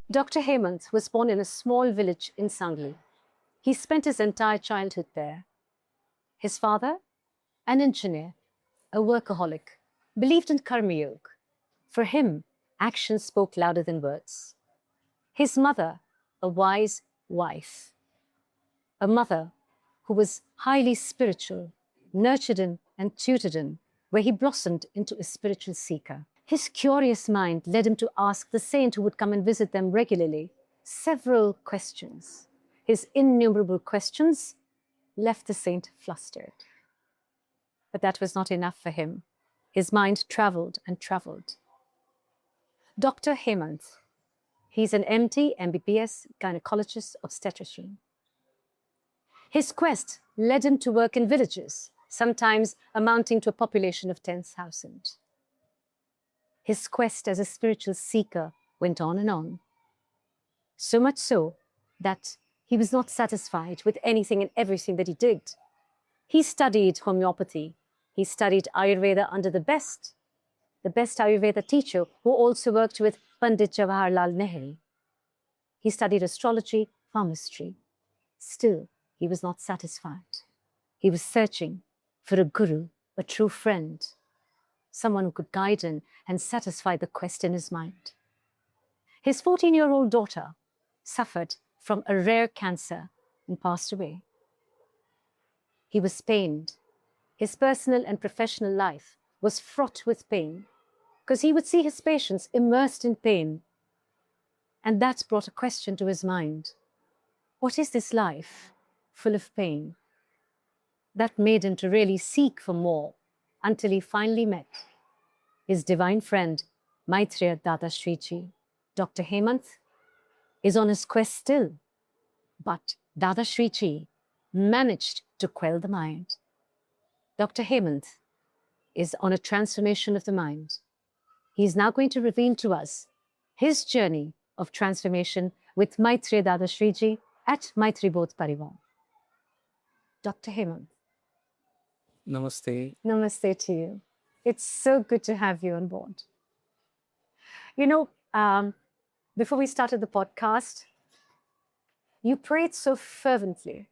Dr. Hemant was born in a small village in Sangli. He spent his entire childhood there. His father, an engineer, a workaholic, believed in Karma Yoga. For him, action spoke louder than words. His mother, a wise wife, a mother who was highly spiritual, nurtured in and tutored in, where he blossomed into a spiritual seeker. His curious mind led him to ask the saint who would come and visit them regularly several questions. His innumerable questions left the saint flustered. But that was not enough for him. His mind traveled and traveled. Dr. Hemant, he's an MD, MBBS, gynecologist, obstetrician. His quest led him to work in villages, sometimes amounting to a population of 10,000. His quest as a spiritual seeker went on and on. So much so that he was not satisfied with anything and everything that he did. He studied homeopathy. He studied Ayurveda under the best Ayurveda teacher who also worked with Pandit Jawaharlal Nehru. He studied astrology, palmistry. Still, he was not satisfied. He was searching for a guru, a true friend, someone who could guide him and satisfy the quest in his mind. His 14-year-old daughter suffered from a rare cancer and passed away. He was pained. His personal and professional life was fraught with pain because he would see his patients immersed in pain. And that brought a question to his mind. What is this life full of pain? That made him to really seek for more until he finally met his divine friend, Maitreya Dadashreeji. Dr. Hemant is on his quest still, but Dadashreeji managed to quell the mind. Dr. Hemant is on a transformation of the mind. He is now going to reveal to us his journey of transformation with Maitreya Dadashreeji at Maitribodh Parivar. Dr. Hemant. Namaste. Namaste to you. It's so good to have you on board. You know, before we started the podcast, you prayed so fervently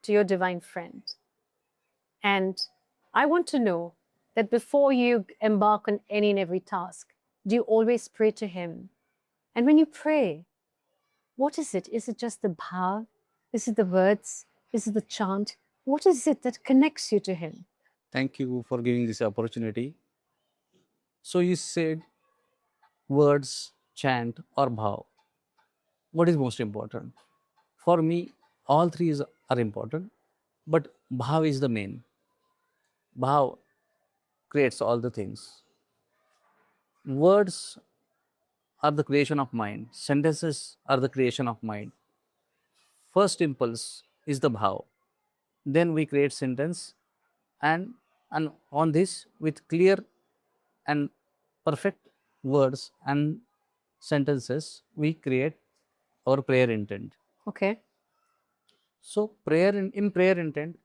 to your divine friend. And I want to know that before you embark on any and every task, do you always pray to him? And when you pray, what is it? Is it just the bhav? Is it the words? Is it the chant? What is it that connects you to him? Thank you for giving this opportunity. So you said words, chant or bhav. What is most important? For me, all three are important, but bhav is the main. Bhav creates all the things. Words are the creation of mind. Sentences are the creation of mind. First impulse is the bhav. Then we create sentence and on this with clear and perfect words and sentences we create our prayer intent. Okay. So prayer in prayer intent,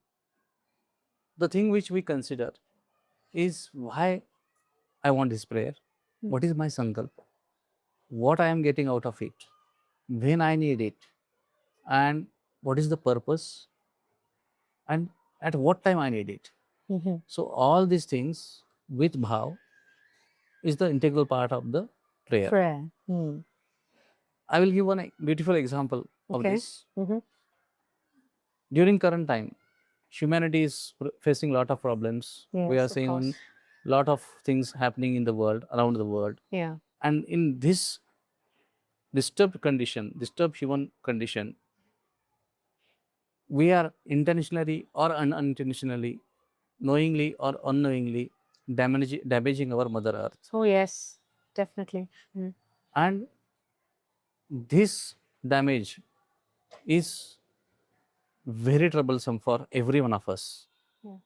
the thing which we consider is why I want this prayer, what is my sankalp, what I am getting out of it, when I need it, and what is the purpose, and at what time I need it. Mm-hmm. So all these things with bhav is the integral part of the prayer. Prayer. Mm. I will give one beautiful example of Okay. this. Mm-hmm. During current time, humanity is facing lot of problems. We Yes, are of seeing course. lot of things happening in the world, around the world. Yeah. And in this disturbed human condition, we are intentionally or unintentionally, knowingly or unknowingly damaging our Mother Earth. Oh, yes, definitely. Mm. And this damage is very troublesome for every one of us. Yeah.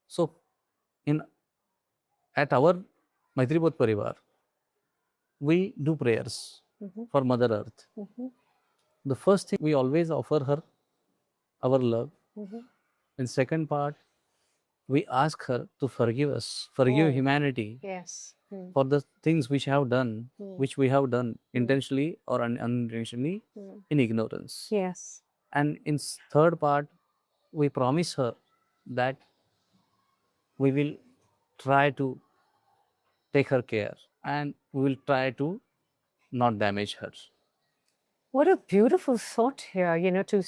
So, at our Maitribodh Parivar, we do prayers Mm-hmm. for Mother Earth. Mm-hmm. The first thing we always offer her our love. Mm-hmm. In second part, we ask her to forgive us, forgive Oh. humanity Yes. for the things which have done, Mm. which we have done intentionally or unintentionally in ignorance. Yes. And in third part, we promise her that we will try to take her care and we will try to not damage her. What a beautiful thought here, to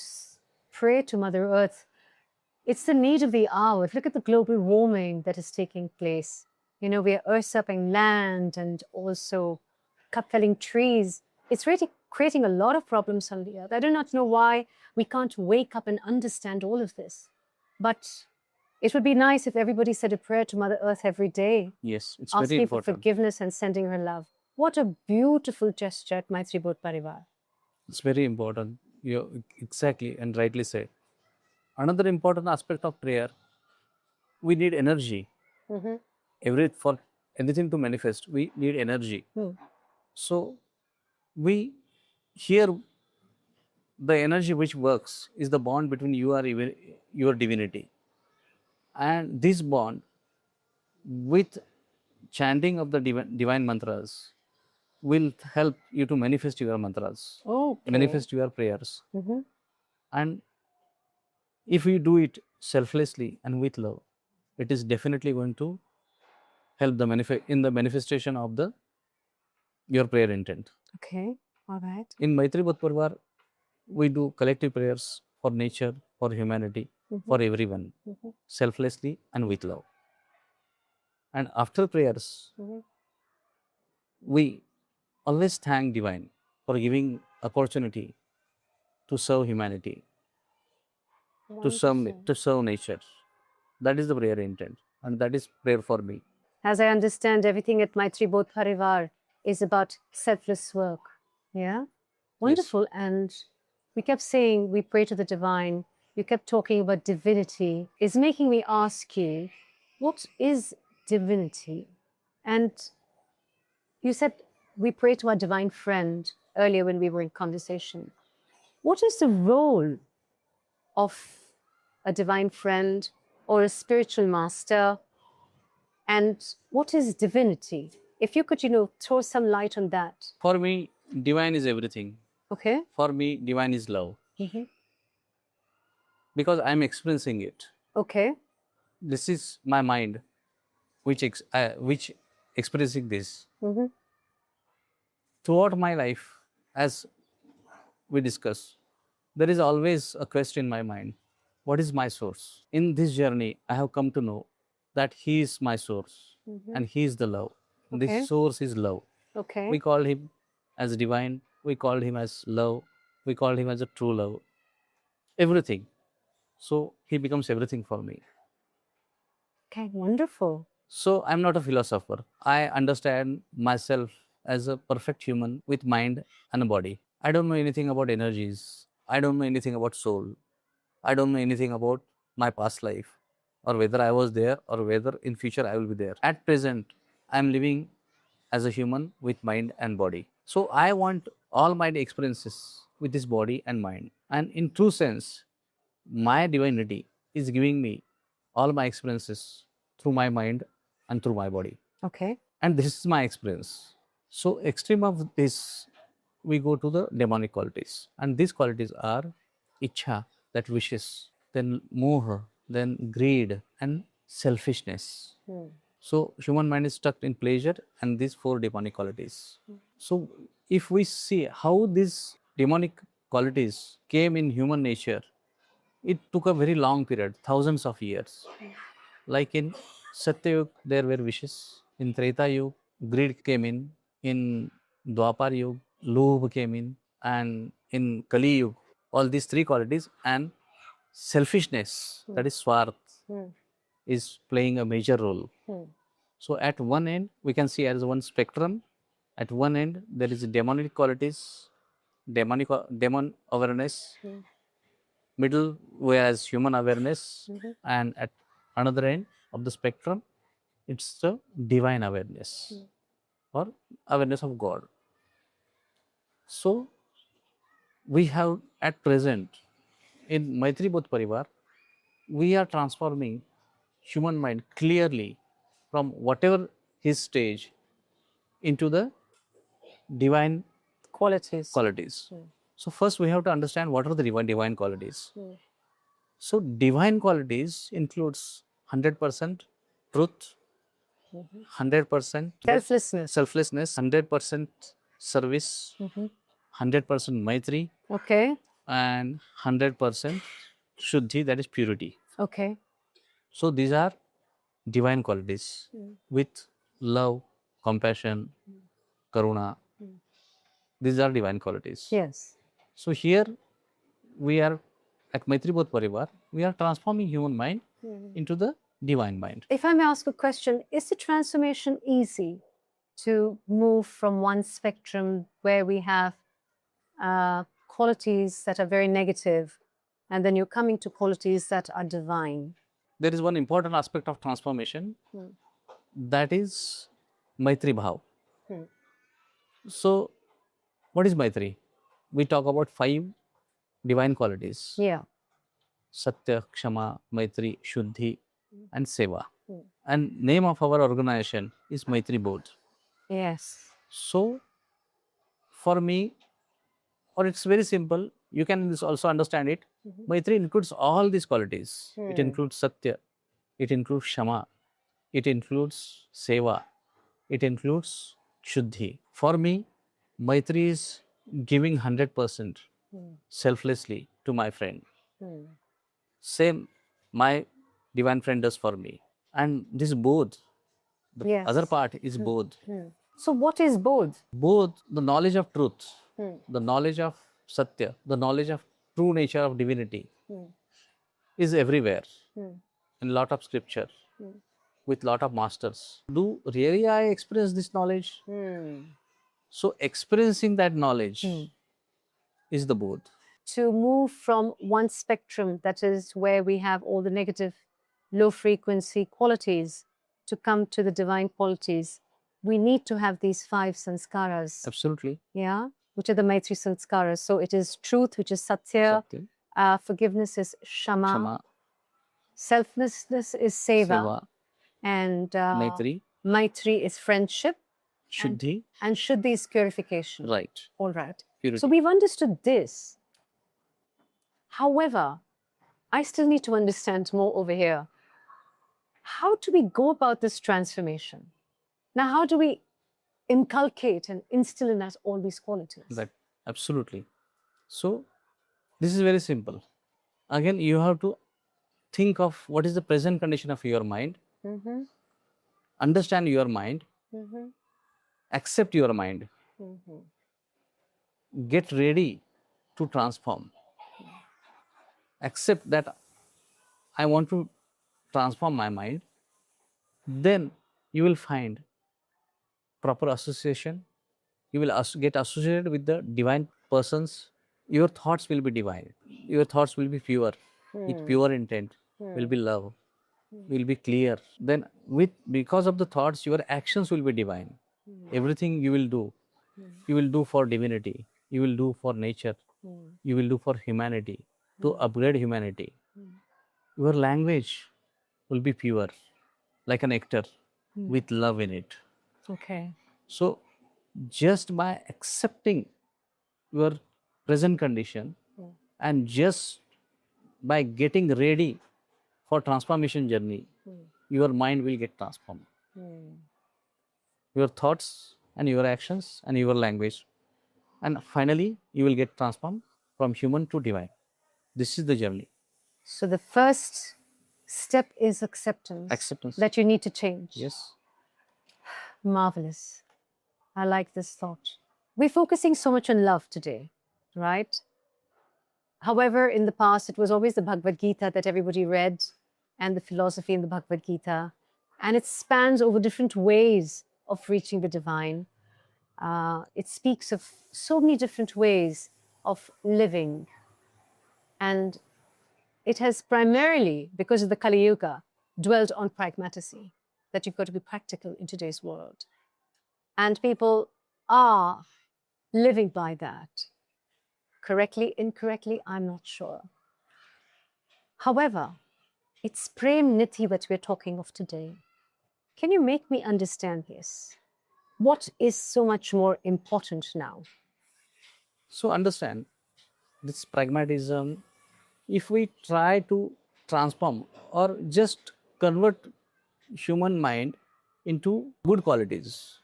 pray to Mother Earth. It's the need of the hour. Look at the global warming that is taking place. We are usurping land and also cut felling trees. It's really creating a lot of problems on the earth. I do not know why we can't wake up and understand all of this. But it would be nice if everybody said a prayer to Mother Earth every day, Yes, it's very asking for important. forgiveness and sending her love. What a beautiful gesture at Maitribodh Parivar. It's very important. You exactly and rightly said. Another important aspect of prayer, we need energy. For anything to manifest, we need energy. So we here the energy which works is the bond between you or even your divinity, and this bond with chanting of the divine mantras will help you to manifest your mantras, Okay. manifest your prayers. And if you do it selflessly and with love, it is definitely going to help in the manifestation of the your prayer intent. Okay. All right. In Maitribodh Parivar, we do collective prayers for nature, for humanity, for everyone, selflessly and with love. And after prayers, we always thank divine for giving opportunity to serve humanity, to serve nature. That is the prayer intent, and that is prayer for me. As I understand, everything at Maitribodh Parivar is about selfless work. Yeah? Wonderful. And we kept saying we pray to the divine. You kept talking about divinity. It's making me ask you, what is divinity? And you said we pray to our divine friend earlier when we were in conversation. What is the role of a divine friend or a spiritual master? And what is divinity? If you could, throw some light on that. For me, divine is everything. Okay. For me, divine is love. Because I am experiencing it. Okay. This is my mind which expressing this. Throughout my life, as we discuss, there is always a question in my mind: what is my source? In this journey, I have come to know that He is my source, and He is the love. Okay. This source is love. Okay. We call Him as divine. We call Him as love. We call Him as a true love. Everything. So He becomes everything for me. Okay, wonderful. So I'm not a philosopher. I understand myself as a perfect human with mind and a body. I don't know anything about energies. I don't know anything about soul. I don't know anything about my past life, or whether I was there or whether in future I will be there. At present, I am living as a human with mind and body. So I want all my experiences with this body and mind. And in true sense, my divinity is giving me all my experiences through my mind and through my body. Okay. And this is my experience. So extreme of this, we go to the demonic qualities. And these qualities are ichha, that wishes, then moha, then greed and selfishness. So human mind is stuck in pleasure and these four demonic qualities. So if we see how these demonic qualities came in human nature, it took a very long period, thousands of years. Like in Satyayug, there were wishes. In Treta Yug, greed came in. In Dwapar Yug, Lobh came in. And in Kali Yug, all these three qualities and selfishness, that is Swarth, is playing a major role. So at one end, we can see as one spectrum. At one end, there is demonic qualities, demon awareness. Middle, whereas human awareness, and at another end of the spectrum, it's the divine awareness or awareness of God. So we have at present in Maitribodh Parivar, we are transforming human mind clearly from whatever his stage into the divine Qualities. qualities. So first we have to understand what are the divine qualities. So divine qualities includes 100% truth, 100% Selflessness. selflessness, 100% service, 100% Maitri, Okay. and 100% Shuddhi, that is purity. Okay. So these are divine qualities with love, compassion, karuna. These are divine qualities. Yes. So here we are at Maitribodh Parivar, we are transforming human mind into the divine mind. If I may ask a question, is the transformation easy to move from one spectrum where we have qualities that are very negative, and then you're coming to qualities that are divine? There is one important aspect of transformation, that is Maitri Bhav. So, what is Maitri? We talk about 5 divine qualities: Yeah. Satya, Kshama, Maitri, Shuddhi, and Seva. And name of our organization is Maitribodh. Yes. So, for me, or it's very simple, you can also understand it. Maitri includes all these qualities. It includes Satya, it includes Shama, it includes Seva, it includes Shuddhi. For me, Maitri is giving 100% selflessly to my friend. Same, my divine friend does for me. And this both, the Yes. other part is both. So what is both? Both the knowledge of truth, the knowledge of Satya, the knowledge of true nature of divinity is everywhere in lot of scripture with lot of masters. Do really I experience this knowledge? So experiencing that knowledge is the both. To move from one spectrum, that is where we have all the negative, low frequency qualities, to come to the divine qualities, we need to have these 5 sanskaras. Absolutely. Yeah, which are the Maitri sanskaras. So it is truth, which is Satya, Satya, forgiveness is Shama, Shama, selflessness is Seva, Seva, and Maitri, Maitri is friendship, Shuddhi, and Shuddhi is purification. right. All right. Purity. So we've understood this. However, I still need to understand more over here. How do we go about this transformation? Now, how do we inculcate and instill in us all these qualities? That absolutely. So this is very simple. Again, you have to think of what is the present condition of your mind, understand your mind, accept your mind, get ready to transform. Accept that I want to transform my mind, then you will find proper association. You will get associated with the divine persons. Your thoughts will be divine. Your thoughts will be pure. With pure intent will be love, will be clear. Then because of the thoughts, your actions will be divine. Everything you will do for divinity. You will do for nature. You will do for humanity, to upgrade humanity. Your language will be pure, like a nectar with love in it. Okay. So, just by accepting your present condition and just by getting ready for transformation journey, your mind will get transformed. Your thoughts and your actions and your language. And finally, you will get transformed from human to divine. This is the journey. So the first step is acceptance. Acceptance. That you need to change. Yes. Marvelous. I like this thought. We're focusing so much on love today, right? However, in the past, it was always the Bhagavad Gita that everybody read and the philosophy in the Bhagavad Gita. And it spans over different ways of reaching the divine. It speaks of so many different ways of living. And it has primarily, because of the Kali Yuga, dwelt on pragmaticity, that you've got to be practical in today's world. And people are living by that. Correctly, incorrectly, I'm not sure. However, It's Prem Niti that we're talking of today. Can you make me understand this? What is so much more important now? So understand this pragmatism. If we try to transform or just convert human mind into good qualities,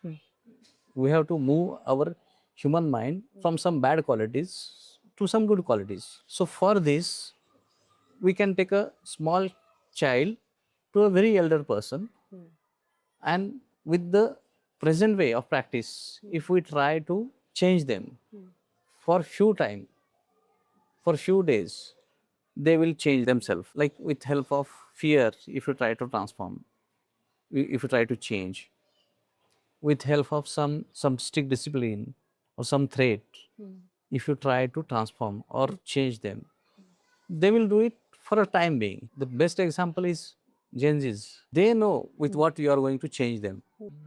we have to move our human mind from some bad qualities to some good qualities. So for this, we can take a small child to a very elder person, and with the present way of practice, if we try to change them for few time, for few days, they will change themselves. Like with help of fear, if you try to transform, if you try to change, with help of some strict discipline or some threat, if you try to transform or change them, they will do it for a time being. The best example is Gen Zs. They know with what you are going to change them.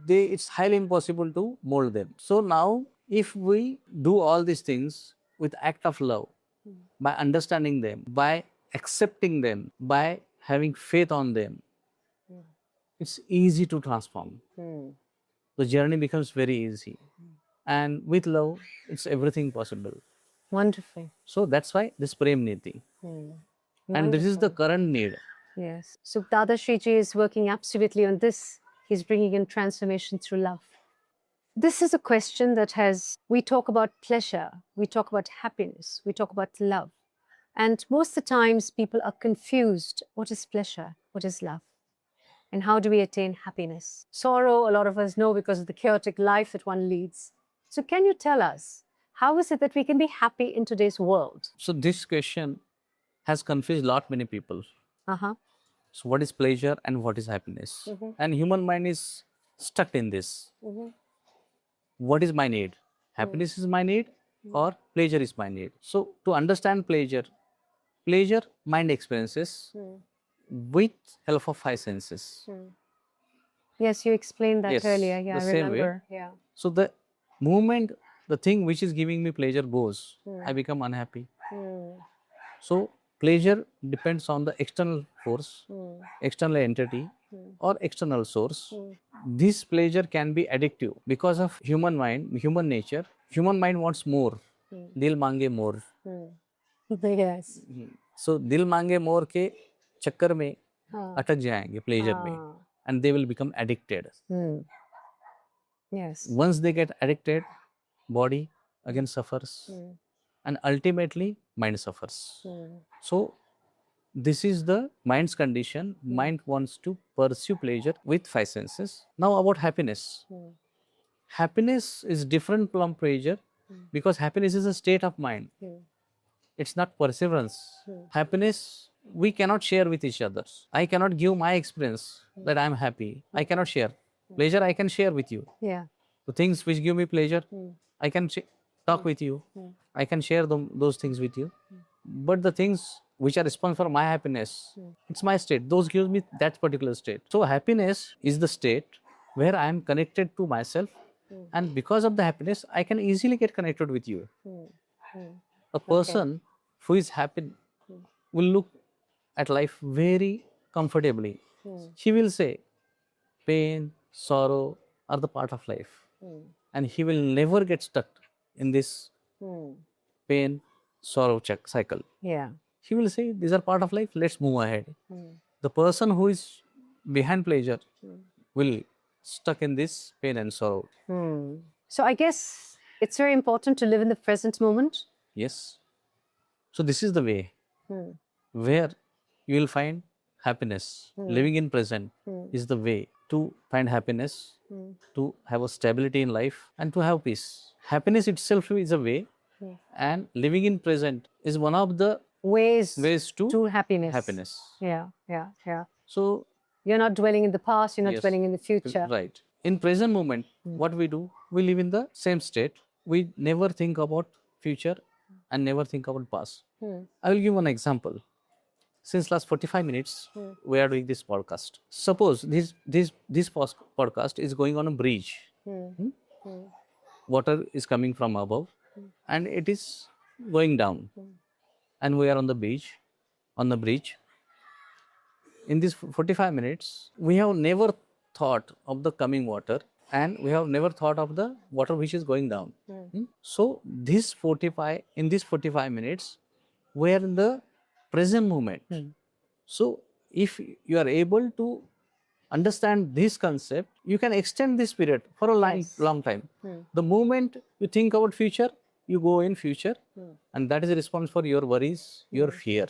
It's highly impossible to mold them. So now, if we do all these things with act of love, by understanding them, by accepting them, by having faith on them, it's easy to transform. The journey becomes very easy. And with love, it's everything possible. Wonderful. So that's why this Prem Niti. And this is the current need. Yes. So Dadashreeji is working absolutely on this. He's bringing in transformation through love. This is a question that we talk about pleasure, we talk about happiness, we talk about love. And most of the times people are confused. What is pleasure? What is love? And how do we attain happiness? Sorrow, a lot of us know because of the chaotic life that one leads. So can you tell us, how is it that we can be happy in today's world? So this question has confused many people. Uh-huh. So what is pleasure and what is happiness? And human mind is stuck in this. What is my need? Happiness is my need or pleasure is my need? So to understand pleasure, mind experiences with help of five senses. Yes, you explained that Yes, earlier. Yeah, the I same way. remember. Yeah. So the moment the thing which is giving me pleasure goes, I become unhappy. So pleasure depends on the external force, external entity, or external source. This pleasure can be addictive because of human mind, human nature. Human mind wants more. Dil mange more. Yes. So dil mange more के चक्कर में अटक जाएंगे pleasure में, and they will become addicted. Yes. Once they get addicted, body again suffers, and ultimately mind suffers. So this is the mind's condition. Mind wants to pursue pleasure with five senses. Now about happiness. Happiness is different from pleasure because happiness is a state of mind. It's not perseverance. Happiness we cannot share with each other. I cannot give my experience that I am happy. I cannot share. Pleasure I can share with you. Yeah. The things which give me pleasure, I can talk with you. I can share those things with you. But the things which are responsible for my happiness, it's my state. Those gives me that particular state. So happiness is the state where I am connected to myself, and because of the happiness, I can easily get connected with you. A person who is happy will look at life very comfortably. He will say, pain, sorrow are the part of life. And he will never get stuck in this pain, sorrow cycle. Yeah. He will say, these are part of life, let's move ahead. The person who is behind pleasure will stuck in this pain and sorrow. So I guess it's very important to live in the present moment. Yes. So this is the way where you will find happiness. Living in present is the way to find happiness, to have a stability in life, and to have peace. Happiness itself is a way, and living in present is one of the Ways to happiness. Yeah. So You're not dwelling in the past, you're not yes, dwelling in the future. right. In present moment, what we do, we live in the same state. We never think about future and never think about past. I will give one example. Since last 45 minutes, we are doing this podcast. Suppose this podcast is going on a bridge. Water is coming from above, and it is going down. And we are on the beach, on the bridge. in these 45 minutes, we have never thought of the coming water, and we have never thought of the water which is going down. So in these 45 minutes, we are in the present moment. So if you are able to understand this concept, you can extend this period for a long time. The moment you think about future, you go in future, and that is a response for your worries, your fear,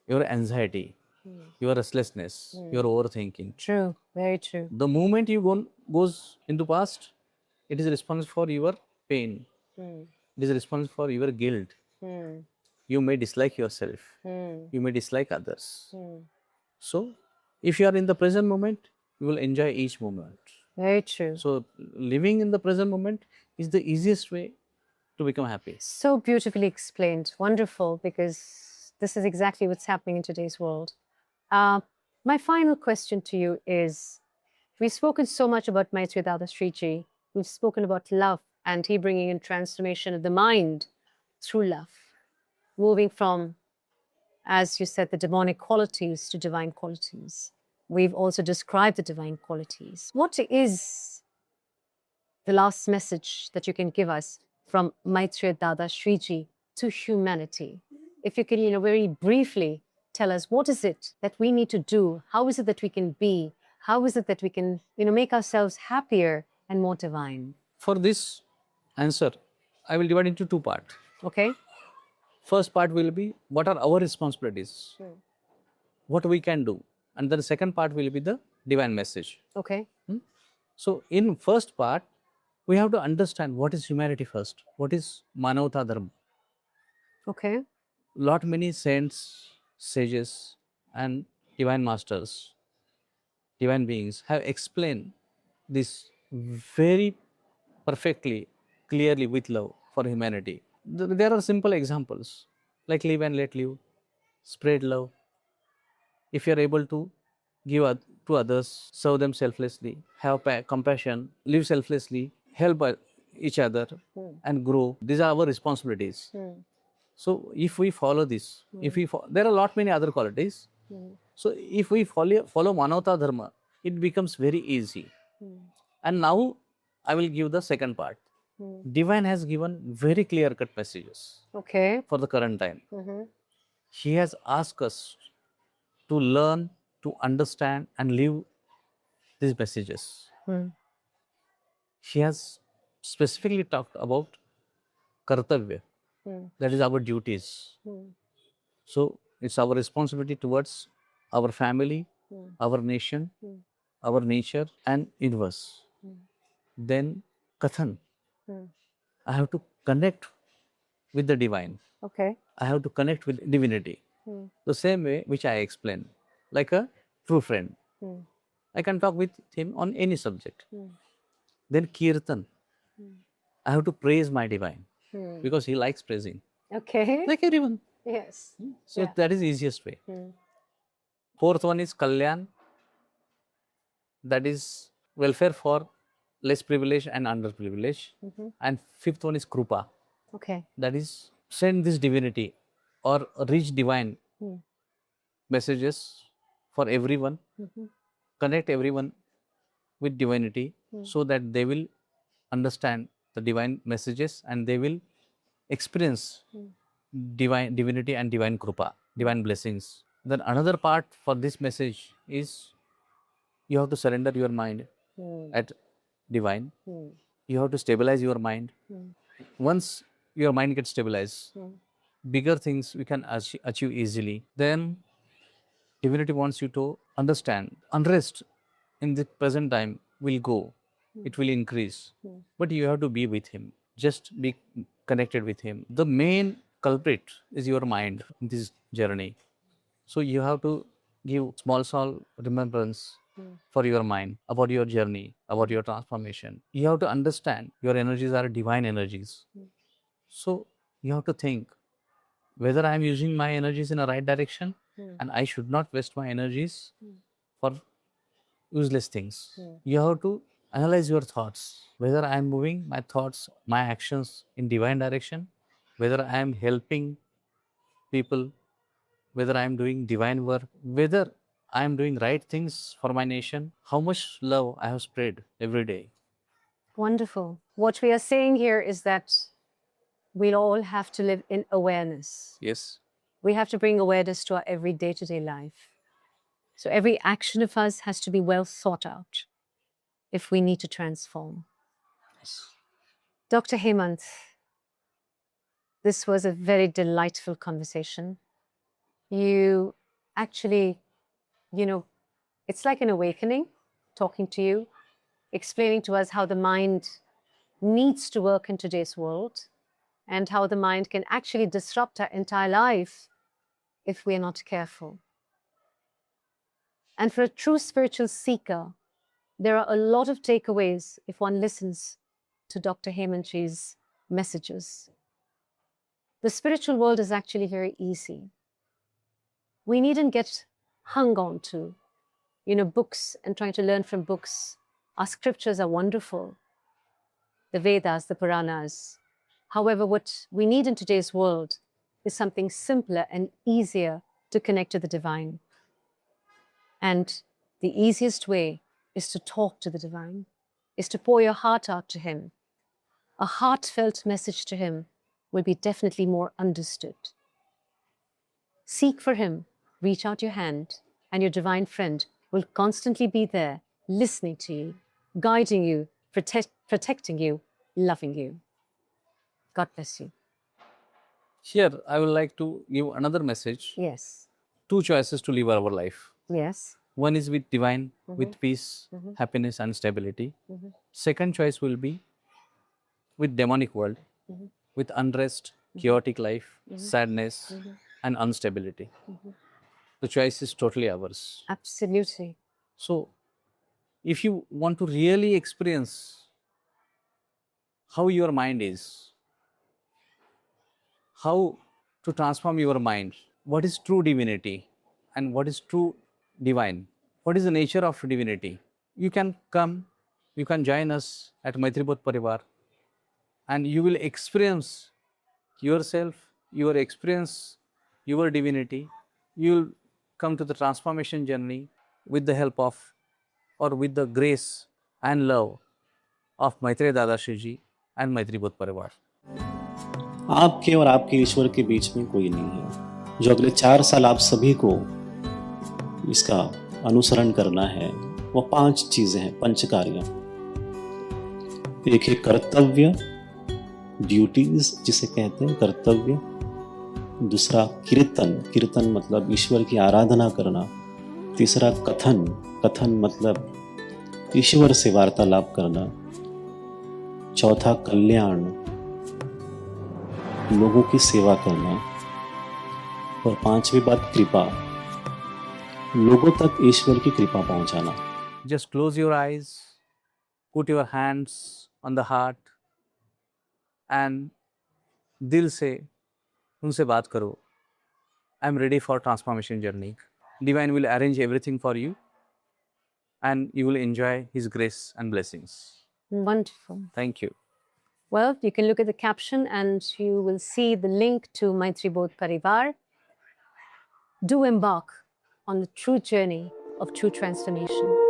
your anxiety, your restlessness, your overthinking. True, very true. The moment you goes into past, it is a response for your pain. It is a response for your guilt. You may dislike yourself. You may dislike others. So, if you are in the present moment, you will enjoy each moment. Very true. So, living in the present moment is the easiest way to become happy. So beautifully explained. Wonderful, because this is exactly what's happening in today's world. My final question to you is, we've spoken so much about Maitreya Dadashreeji. We've spoken about love and he bringing in transformation of the mind through love, moving from, as you said, the demonic qualities to divine qualities. We've also described the divine qualities. What is the last message that you can give us from Maitreya Dadashreeji to humanity? If you can, very briefly tell us, what is it that we need to do? How is it that we can be? How is it that we can, make ourselves happier and more divine? For this answer, I will divide into two parts. Okay? First part will be what are our responsibilities, what we can do, and then the second part will be the divine message. Okay. So in first part, we have to understand what is humanity first, what is Manavata Dharma. Okay. Lot many saints, sages, and divine masters, divine beings have explained this very perfectly, clearly with love for humanity. There are simple examples like live and let live, spread love. If you are able to give to others, serve them selflessly, have compassion, live selflessly, help each other, and grow. These are our responsibilities. So if we follow this, there are a lot many other qualities. So if we follow Manavata Dharma, it becomes very easy. And now I will give the second part. Divine has given very clear-cut messages. Okay. For the current time. He has asked us to learn, to understand, and live these messages. He has specifically talked about kartavya, that is our duties. So it's our responsibility towards our family, our nation, our nature, and universe. Then kathan, I have to connect with the divine. Okay. I have to connect with divinity. The same way which I explained, like a true friend. I can talk with him on any subject. Then kirtan, I have to praise my divine because he likes praising, Okay. like everyone. Yes. So that is the easiest way. Fourth one is kalyan, that is welfare for less privileged and underprivileged. And fifth one is krupa, Okay. that is send this divinity or reach divine messages for everyone, connect everyone with divinity so that they will understand the divine messages and they will experience divinity and divine krupa, divine blessings. Then another part for this message is you have to surrender your mind at divine. You have to stabilize your mind. Once your mind gets stabilized, bigger things we can achieve easily. Then divinity wants you to understand unrest in the present time will go, it will increase, but you have to be with him, just be connected with him. The main culprit is your mind in this journey. So you have to give small remembrance for your mind about your journey, about your transformation. You have to understand your energies are divine energies. So you have to think whether I am using my energies in a right direction and I should not waste my energies for useless things. You have to analyze your thoughts, whether I am moving my thoughts, my actions in divine direction, whether I am helping people whether I am doing divine work, whether I am doing right things for my nation, how much love I have spread every day. Wonderful. What we are saying here is that we all have to live in awareness. Yes. We have to bring awareness to our every day-to-day life. So every action of us has to be well thought out if we need to transform. Dr. Hemant, this was a very delightful conversation. You actually, it's like an awakening talking to you, explaining to us how the mind needs to work in today's world and how the mind can actually disrupt our entire life if we are not careful. And for a true spiritual seeker, there are a lot of takeaways if one listens to Dr. Hemantji's messages. The spiritual world is actually very easy. We needn't get hung on to, books and trying to learn from books. Our scriptures are wonderful, the Vedas, the Puranas. However, what we need in today's world is something simpler and easier to connect to the divine. And the easiest way is to talk to the divine, is to pour your heart out to him. A heartfelt message to him will be definitely more understood. Seek for him, reach out your hand, and your divine friend will constantly be there, listening to you, guiding you, protecting you, loving you. God bless you. Here, I would like to give another message. Yes. 2 choices to live our life. Yes. One is with divine, with peace, happiness, and stability. Second choice will be with demonic world, with unrest, chaotic life, sadness, and instability. The choice is totally ours. Absolutely. So, if you want to really experience how your mind is, how to transform your mind, what is true divinity and what is true divine, what is the nature of divinity, you can come, you can join us at Maitribodh Parivar, and you will experience yourself, your experience, your divinity. You will come to the transformation journey with the help of or with the grace and love of Maitreya Dadashreeji and Maitribodh Parivar. आपके और आपके ईश्वर के बीच में कोई नहीं है। जो अगले 4 साल आप सभी को इसका अनुसरण करना है वो 5 चीजें हैं, पंचकार्य। एक है कर्तव्य, ड्यूटीज जिसे कहते हैं कर्तव्य। दूसरा कीर्तन, कीर्तन मतलब ईश्वर की आराधना करना। तीसरा कथन, कथन मतलब ईश्वर से वार्तालाप करना। चौथा कल्याण, लोगों की सेवा करना। और 5वीं बात कृपा, लोगों तक ईश्वर की कृपा पहुंचाना। Just close your eyes, put your hands on the heart and दिल से उनसे बात करो. I am ready for transformation journey. Divine will arrange everything for you and you will enjoy his grace and blessings. Wonderful. Thank you. Well, you can look at the caption and you will see the link to Maitribodh Parivar. Do embark on the true journey of true transformation.